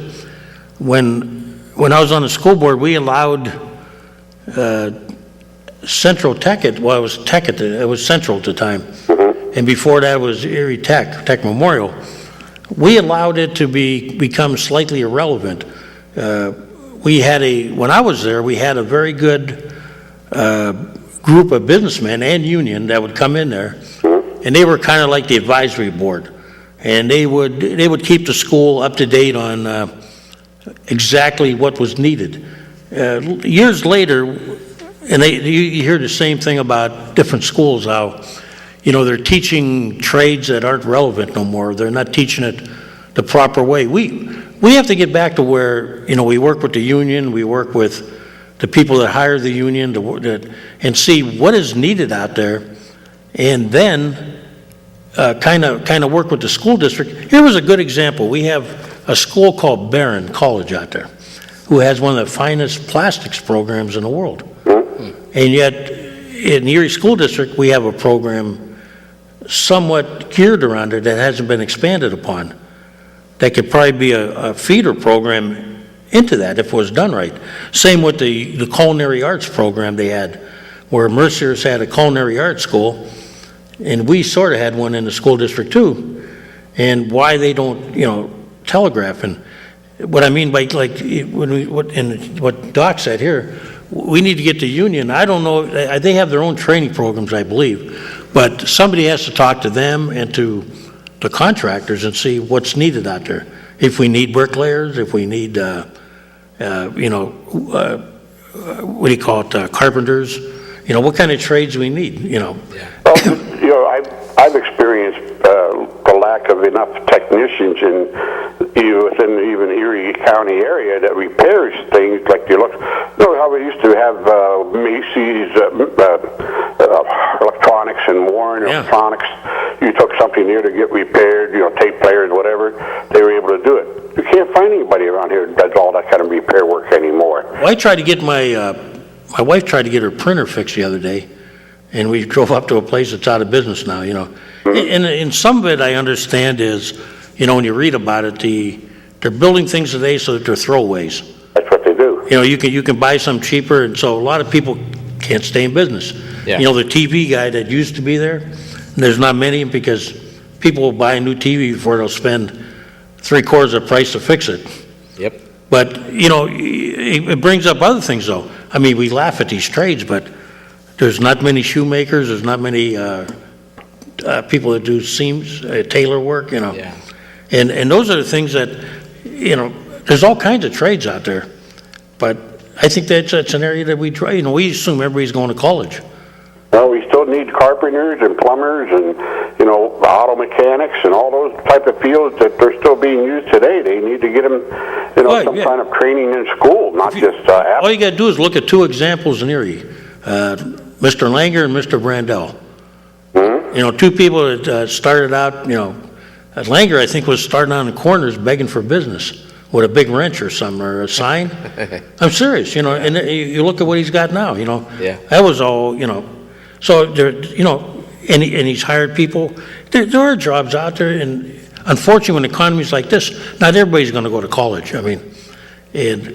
when I was on the school board, we allowed Central Tech, it was Central at the time, and before that was Erie Tech Memorial. We allowed it to become slightly irrelevant. When I was there, we had a very good group of businessmen and union that would come in there, and they were kind of like the advisory board, and they would keep the school up to date on exactly what was needed. Years later, and you hear the same thing about different schools, how they're teaching trades that aren't relevant no more. They're not teaching it the proper way. We have to get back to where we work with the union, we work with the people that hire the union and see what is needed out there, and then kind of work with the school district. Here was a good example. We have a school called Barron College out there, who has one of the finest plastics programs in the world. And yet, in the Erie School District, we have a program somewhat geared around it that hasn't been expanded upon. That could probably be a feeder program into that if it was done right. Same with the culinary arts program they had, where Mercier's had a culinary arts school, and we sort of had one in the school district too. And why they don't, telegraph. And what I mean by what Doc said here, we need to get the union. I don't know, they have their own training programs, I believe, but somebody has to talk to them and to the contractors and see what's needed out there. If we need bricklayers, if we need, carpenters, what kind of trades we need, Well, I've experienced the lack of enough technicians within even Erie County area that repairs things like how we used to have Macy's electronics and Warren electronics. You took something here to get repaired, tape players, whatever. They were able to do it. You can't find anybody around here that does all that kind of repair work anymore. Well, I tried to get my wife tried to get her printer fixed the other day, and we drove up to a place that's out of business now, And some of it I understand is, when you read about it, they're building things today so that they're throwaways. That's what they do. You can buy some cheaper, and so a lot of people can't stay in business. Yeah. The TV guy that used to be there, there's not many because people will buy a new TV before they'll spend 3/4 the price to fix it. Yep. But, it brings up other things, though. I mean, we laugh at these trades, but there's not many shoemakers, there's not many people that do seams, tailor work, Yeah. And those are the things that, there's all kinds of trades out there. But I think that's an area that we try, we assume everybody's going to college. Well, we still need carpenters and plumbers and, auto mechanics and all those type of fields that they're still being used today. They need to get them, Right, some yeah. kind of training in school, not just All you got to do is look at two examples in Erie, Mr. Langer and Mr. Brandell. Mm-hmm. Two people that started out, Langer, I think, was starting on the corners begging for business with a big wrench or something, or a sign. I'm serious, and you look at what he's got now, Yeah. That was all, so there, and he's hired people. There are jobs out there, and unfortunately, when economies like this, not everybody's going to go to college. I mean, and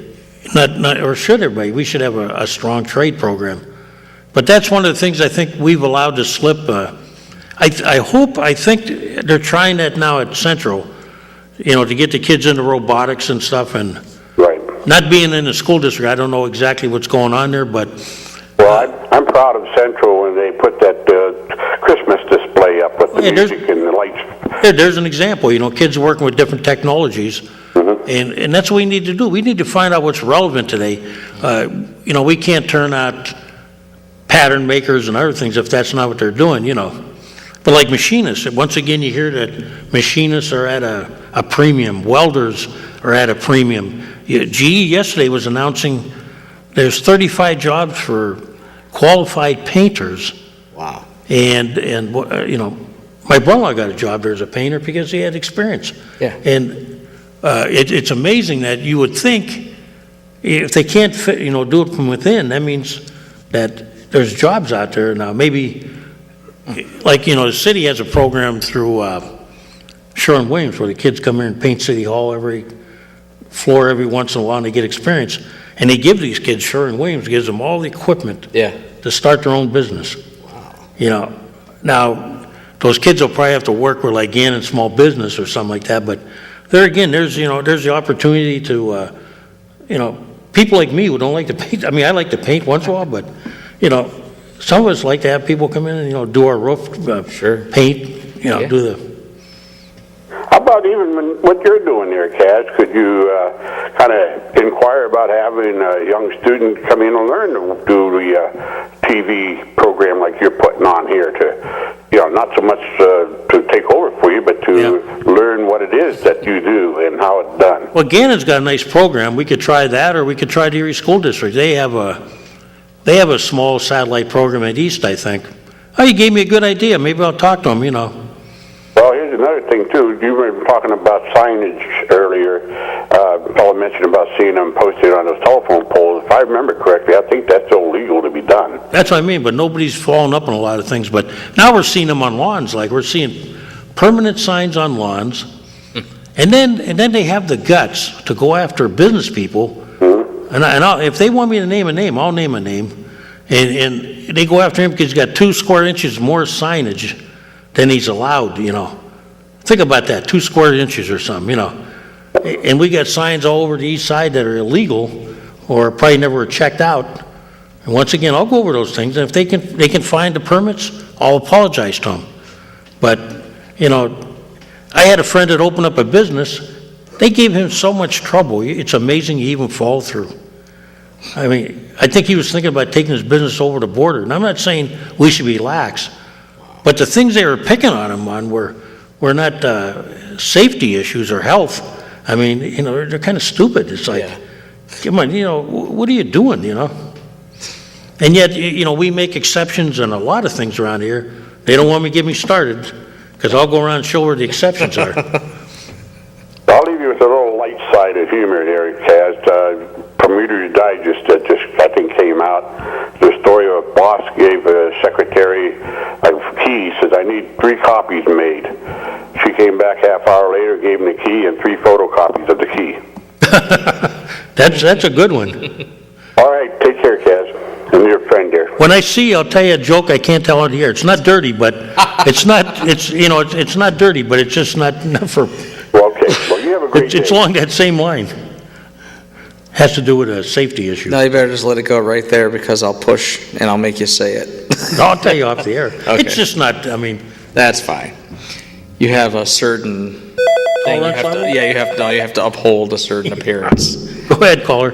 not or should everybody? We should have a strong trade program. But that's one of the things I think we've allowed to slip. I think they're trying that now at Central, to get the kids into robotics and stuff. And right. not being in the school district, I don't know exactly what's going on there, but. Well, I'm proud of Central when they put that Christmas display up with the music and the lights. Yeah, there's an example, kids working with different technologies, and that's what we need to do. We need to find out what's relevant today. We can't turn out pattern makers and other things if that's not what they're doing, But like machinists, once again, you hear that machinists are at a premium, welders are at a premium. GE yesterday was announcing there's 35 jobs for qualified painters. Wow. And my brother-in-law got a job there as a painter because he had experience. Yeah. And it's amazing that you would think if they can't do it from within, that means that there's jobs out there now. Maybe, like, the city has a program through Sherwin-Williams where the kids come here and paint City Hall every floor every once in a while and they get experience. And they give these kids, Sherwin-Williams gives them all the equipment to start their own business. Wow. Now, those kids will probably have to work with like Gannon Small Business or something like that, but there again, there's the opportunity to, people like me who don't like to paint. I mean, I like to paint once in a while, but, some of us like to have people come in and, do our roof, paint, do the. How about even what you're doing there, Kaz? Could you kind of inquire about having a young student come in and learn to do the TV program like you're putting on here to, not so much to take over for you, but to learn what it is that you do and how it's done? Well, Gannon's got a nice program. We could try that, or we could try the Erie School District. They have a small satellite program at East, I think. Oh, you gave me a good idea. Maybe I'll talk to them, Well, here's another thing, too. You were talking about signage earlier. Paul mentioned about seeing them posted on those telephone poles. If I remember correctly, I think that's illegal to be done. That's what I mean, but nobody's following up on a lot of things. But now we're seeing them on lawns. Like, we're seeing permanent signs on lawns. And then they have the guts to go after business people. And if they want me to name a name, I'll name a name. And they go after him because he's got 2 square inches more signage than he's allowed, Think about that, 2 square inches or something, And we got signs all over the east side that are illegal or probably never were checked out. And once again, I'll go over those things. And if they can find the permits, I'll apologize to them. But, I had a friend that opened up a business. They gave him so much trouble. It's amazing he even followed through. I mean, I think he was thinking about taking his business over the border. And I'm not saying we should be lax, but the things they were picking on him on were not safety issues or health. I mean, they're kind of stupid. It's like, come on, what are you doing, And yet, we make exceptions on a lot of things around here. They don't want me to get me started because I'll go around and show where the exceptions are. I'll leave you with a little light side of humor there, Kaz. From Reader's Digest that just, I think, came out. The story of a boss gave a secretary a key, says, I need 3 copies made. She came back half hour later, gave him the key and 3 photocopies of the key. That's a good one. All right, take care, Kaz. And your friend there. When I see, I'll tell you a joke I can't tell out here. It's not dirty, but it's not, it's not dirty, but it's just not for, Well, okay. Well, you have a great it's day. along that same line. Has to do with a safety issue. No, you better just let it go right there because I'll push and I'll make you say it. I'll tell you off the air. Okay. It's just not, I mean, That's fine. You have a certain thing, you have to, you have to uphold a certain appearance. go ahead, caller.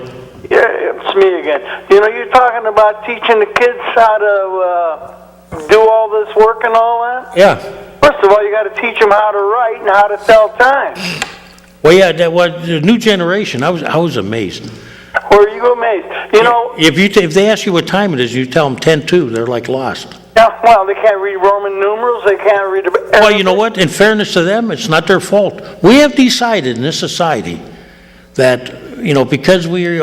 Yeah, it's me again. You're talking about teaching the kids how to do all this work and all that. Yeah. First of all, you got to teach them how to write and how to tell time. Well, yeah, that was the new generation. I was amazed. Were you amazed? If they ask you what time it is, you tell them 10:02. They're like lost. Yeah, well, they can't read Roman numerals. They can't read. Well, you know what? In fairness to them, it's not their fault. We have decided in this society that because we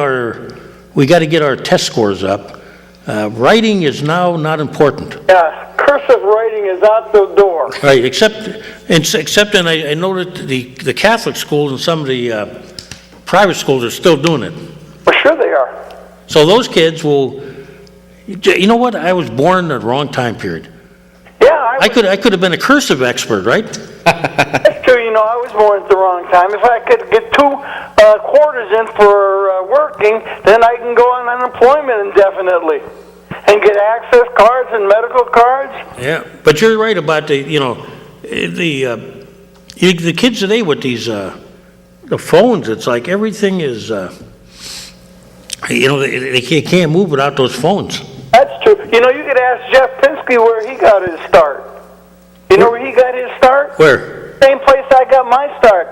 got to get our test scores up. Writing is now not important. Yeah, cursive writing is out the door. Right, except I know that the Catholic schools and some of the private schools are still doing it. Well, sure they are. So those kids will. You know what? I was born in the wrong time period. Yeah, I could have been a cursive expert, right? That's true. I was born at the wrong time. If I could get 2 quarters in for working, then I can go on unemployment indefinitely and get access cards and medical cards. Yeah, but you're right about the kids today with these the phones. It's like everything is they can't move without those phones. That's true. You could ask Jeff Pinsky where he got his start. You know where he got his start? Where? Same place I got my start.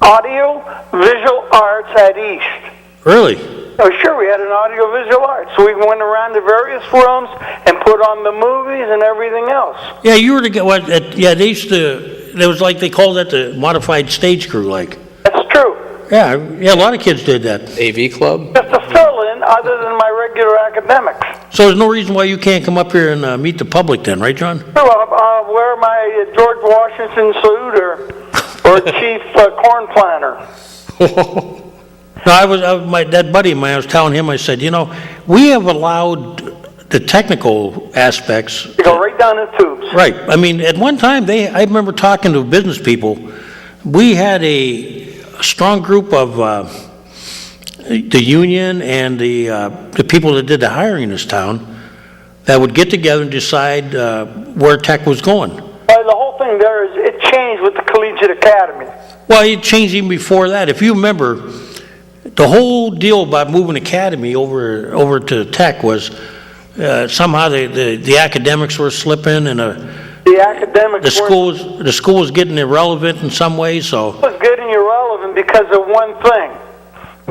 Audio Visual Arts at East. Really? Oh, sure, we had an audio visual arts. So we went around to various rooms and put on the movies and everything else. Yeah, you were to get what? Yeah, they used to. There was like they called that the modified stage crew. Like. That's true. Yeah, a lot of kids did that. AV club? Just to fill in other than my regular academics. So there's no reason why you can't come up here and meet the public then, right, John? Sure, I'll wear my George Washington suit or chief corn planter. No, that buddy of mine, I was telling him, I said, we have allowed the technical aspects. You go right down the tubes. Right. I mean, at one time, I remember talking to business people. We had a strong group of the union and the people that did the hiring in this town that would get together and decide where tech was going. The whole thing there is it changed with the Collegiate Academy. Well, it changed even before that. If you remember, the whole deal about moving academy over to tech was somehow the academics were slipping and the academics the school was getting irrelevant in some ways. So it was getting irrelevant because of one thing.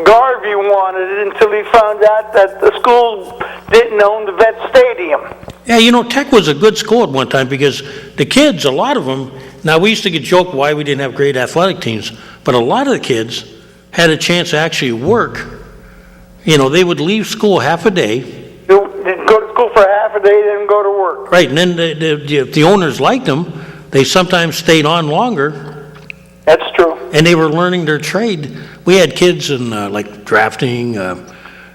Garvey wanted it until he found out that the school didn't own the vet stadium. Yeah, tech was a good school at one time because the kids, a lot of them. Now we used to get joked why we didn't have great athletic teams, but a lot of the kids had a chance to actually work. They would leave school half a day. They'd go to school for half a day, then go to work. Right, and then if the owners liked them, they sometimes stayed on longer. That's true. And they were learning their trade. We had kids in like drafting,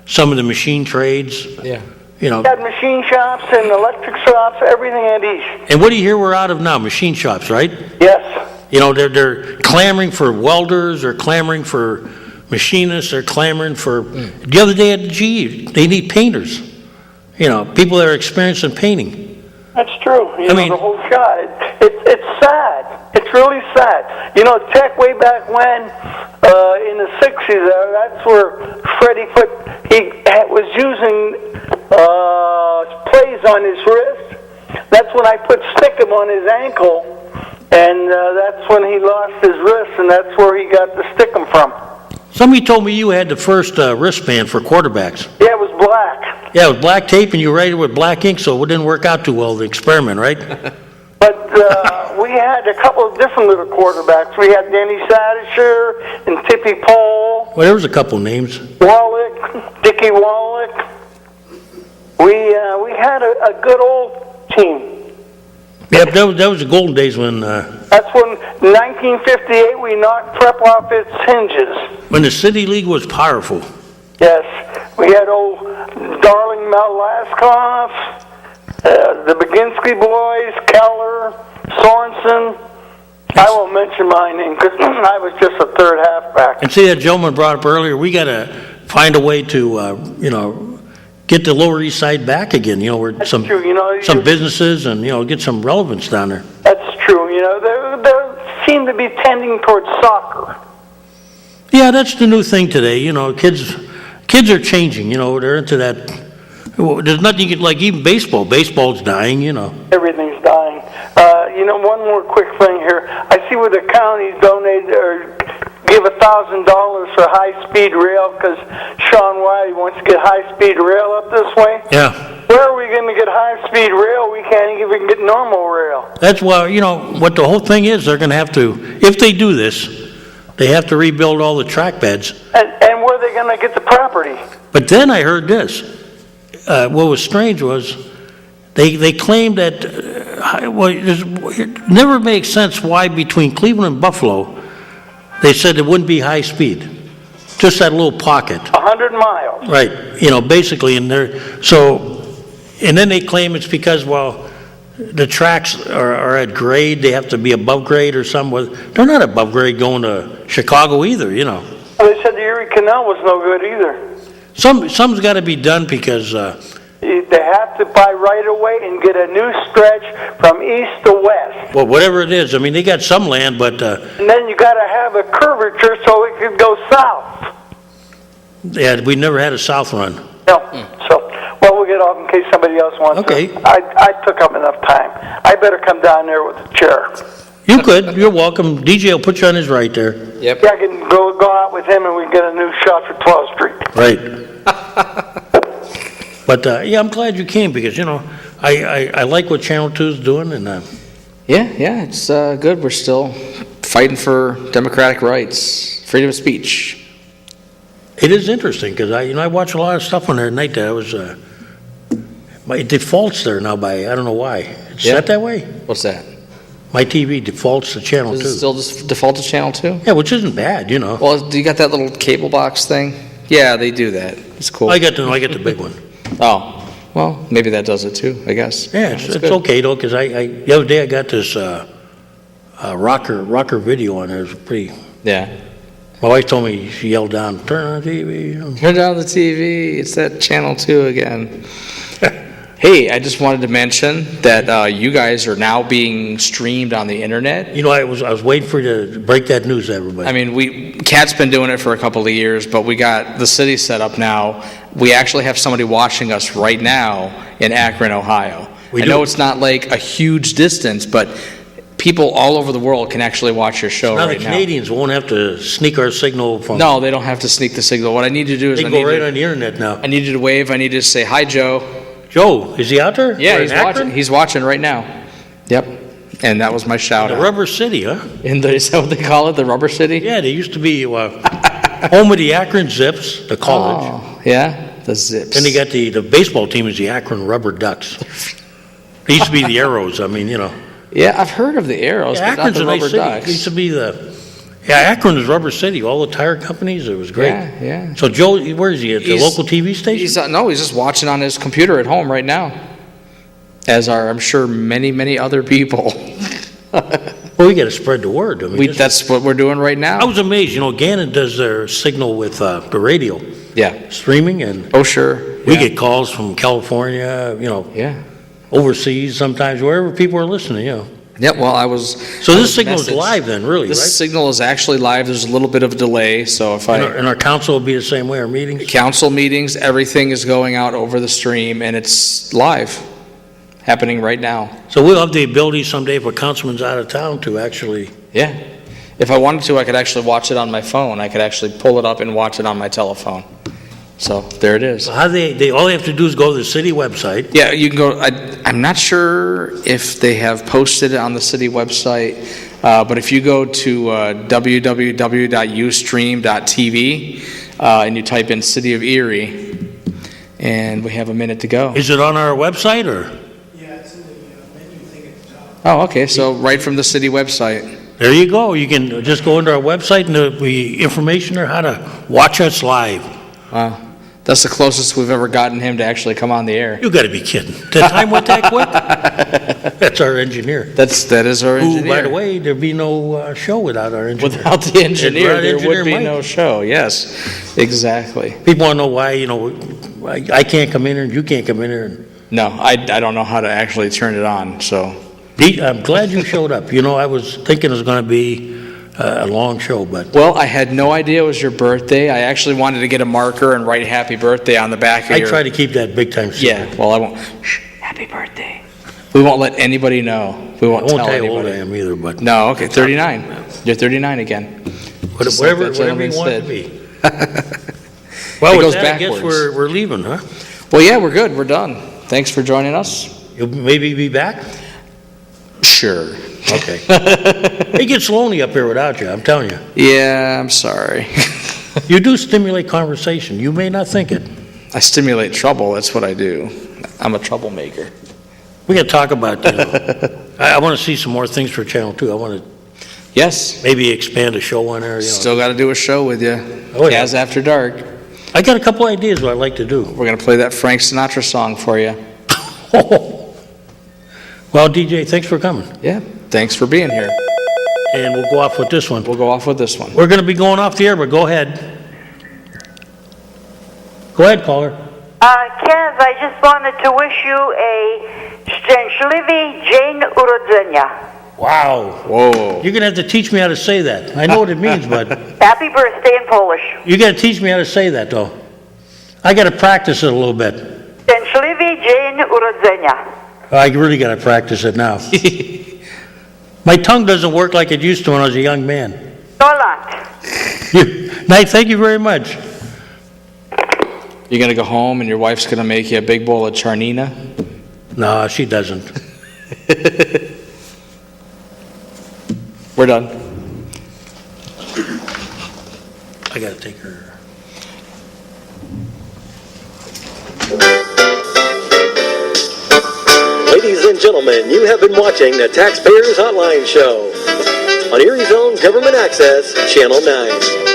some of the machine trades. Yeah. We had machine shops and electric shops, everything at East. And what do you hear we're out of now? Machine shops, right? Yes. They're clamoring for welders, they're clamoring for machinists, they're clamoring for. The other day at the GE, they need painters. People that are experienced in painting. That's true. I mean, the whole shot. It's sad. It's really sad. Tech way back when, in the 60s, that's where Freddie he was using plays on his wrist. That's when I put stickum on his ankle, and that's when he lost his wrist, and that's where he got the stickum from. Somebody told me you had the first wristband for quarterbacks. Yeah, it was black. Yeah, it was black tape, and you wrote it with black ink, so it didn't work out too well, the experiment, right? But we had a couple of different little quarterbacks. We had Danny Sadisher and Tippy Pole. Well, there was a couple names. Wallach, Dickie Wallach. We had a good old team. Yeah, that was the golden days when... That's when, 1958, we knocked prep off its hinges. When the City League was powerful. Yes. We had old Darling Malaskoff, the Baginski boys, Keller, Sorensen. I won't mention my name because I was just a third halfback. And see, that gentleman brought up earlier, we got to find a way to, get the Lower East Side back again, where That's some true. some businesses and, get some relevance down there. That's true. They seem to be tending towards soccer. Yeah, that's the new thing today, kids are changing, they're into that. There's nothing you can, like even baseball. Baseball's dying, Everything's dying. One more quick thing here. I see where the counties donate or give $1,000 for high-speed rail because Sean Wiley wants to get high-speed rail up this way. Yeah. Where are we going to get high-speed rail? We can't even get normal rail. That's why, what the whole thing is, they're going to have to, if they do this, they have to rebuild all the track beds. And where are they going to get the property? But then I heard this. What was strange was they claimed that, it never makes sense why between Cleveland and Buffalo, they said it wouldn't be high speed. Just that little pocket. 100 miles. Right, basically, and then they claim it's because, the tracks are at grade, they have to be above grade or something. They're not above grade going to Chicago either, Well, they said the Erie Canal was no good either. Something's got to be done because They have to buy right away and get a new stretch from east to west. well, whatever it is, they got some land, but And then you got to have a curvature so it could go south. yeah, we never had a south run. No. So, we'll get off in case somebody else wants Okay. to. I took up enough time. I better come down there with the chair. You could. You're welcome. DJ will put you on his right there. Yep. Yeah, I can go out with him and we can get a new shot for 12th Street. Right. But I'm glad you came because I like what Channel 2 is doing, and Yeah, it's good. We're still fighting for democratic rights, freedom of speech. it is interesting because I watch a lot of stuff on there at night. That was my defaults there now by I don't know why it's set that way. What's that? My TV defaults to Channel 2. Is it still just default to channel 2? Yeah, which isn't bad, Well, do you got that little cable box thing? Yeah, they do that. It's cool. I got the big one. Oh, well, maybe that does it too, I guess. Yeah, it's okay though because the other day I got this rocker video on there. It's pretty. Yeah. My wife told me, she yelled down, "Turn on the TV." Turn down the TV. It's that channel 2 again. Hey, I just wanted to mention that you guys are now being streamed on the internet. I was waiting for you to break that news to everybody. I mean, Kat's been doing it for a couple of years, but we got the city set up now. We actually have somebody watching us right now in Akron, Ohio. I know it's not like a huge distance, but people all over the world can actually watch your show now right the now. Canadians won't have to sneak our signal from. No, they don't have to sneak the signal. What I need to do is They can go right on the internet now. I need you to wave. I need you to say, "Hi, Joe." Joe, is he out there? Yeah, Or he's in Akron? watching. He's watching right now. Yep. And that was my shout The out. Rubber City, huh? Is that what they call it? The Rubber City? Yeah, they used to be home of the Akron Zips, the college. Oh, yeah. The Zips. Then they got the baseball team is the Akron Rubber Ducks. They used to be the Arrows. Yeah, I've heard of the Arrows, Yeah, but not Akron's the a nice Rubber city. Ducks. It used to be Akron is Rubber City. All the tire companies. It was great. Yeah. So Joe, where is he? At the He's- local TV station? He's just watching on his computer at home right now. As are, I'm sure, many, many other people. Well, we got to spread the word. That's what we're doing right now. I was amazed. Gannon does their signal with the radio Yeah. streaming, and Oh, sure. we Yeah. get calls from California. Yeah. Overseas sometimes, wherever people are listening. Yeah, well, So this signal is live then, really, This right? signal is actually live. There's a little bit of a delay, so if And our council will be the same way. Our meetings. council meetings, everything is going out over the stream, and it's live, happening right now. So we'll have the ability someday if a councilman's out of town to actually. Yeah. If I wanted to, I could actually watch it on my phone. I could actually pull it up and watch it on my telephone. So there it is. So how they all they have to do is go to the city website. Yeah, you can go. I'm not sure if they have posted it on the city website, but if you go to www.ustream.tv and you type in City of Erie, and we have a minute to go. Is it on our website or? Yeah, it's in the menu thing at the top. Oh, okay. So right from the city website. There you go. You can just go into our website and there'll be information there how to watch us live. That's the closest we've ever gotten him to actually come on the air. You gotta be kidding. The time went that quick? That's our engineer. That is our engineer. Who, by the way, there'd be no show without our engineer. Without the engineer, Without there engineer would be Mike. no show. Yes, exactly. People wanna know why, I can't come in here and you can't come in here. And No, I don't know how to actually turn it on, so. I'm glad you showed up. I was thinking it was gonna be a long show, but Well, I had no idea it was your birthday. I actually wanted to get a marker and write happy birthday on the back of I your... try to keep that big time secret. Yeah, well, I won't... Shh, happy birthday. We won't let anybody know. We I won't won't tell tell you how old I anybody. am either, but No, okay, 39. You're 39 again. Just like whatever that you gentleman want said. to be. Well, It with goes that, I guess backwards. we're leaving, huh? Well, yeah, we're good. We're done. Thanks for joining us. You'll maybe be back? Sure. Okay. It gets lonely up here without you, I'm telling you. Yeah, I'm sorry. You do stimulate conversation. You may not think it. I stimulate trouble. That's what I do. I'm a troublemaker. We got to talk about, I want to see some more things for Channel 2. I want to Yes. maybe expand a show on there. Still got to do a show with you. Oh, yeah. Gaz After Dark. I got a couple ideas what I'd like to do. We're going to play that Frank Sinatra song for you. Well, DJ, thanks for coming. Yeah. Thanks for being here. And we'll go off with this one. We'll go off with this one. We're going to be going off the air, but go ahead. Go ahead, caller. Kaz, I just wanted to wish you a szczęśliwy dzień urodzenia. Wow. Whoa. You're going to have to teach me how to say that. I know what it means, but Happy birthday in Polish. you got to teach me how to say that, though. I got to practice it a little bit. Szczęśliwy dzień urodzenia. I really got to practice it now. My tongue doesn't work like it used to when I was a young man. Dolant. Knight, thank you very much. You're going to go home and your wife's going to make you a big bowl of charnina? No, she doesn't. We're done. I got to take her. Ladies and gentlemen, you have been watching the Taxpayers Hotline Show on Erie's own Government Access, Channel 9.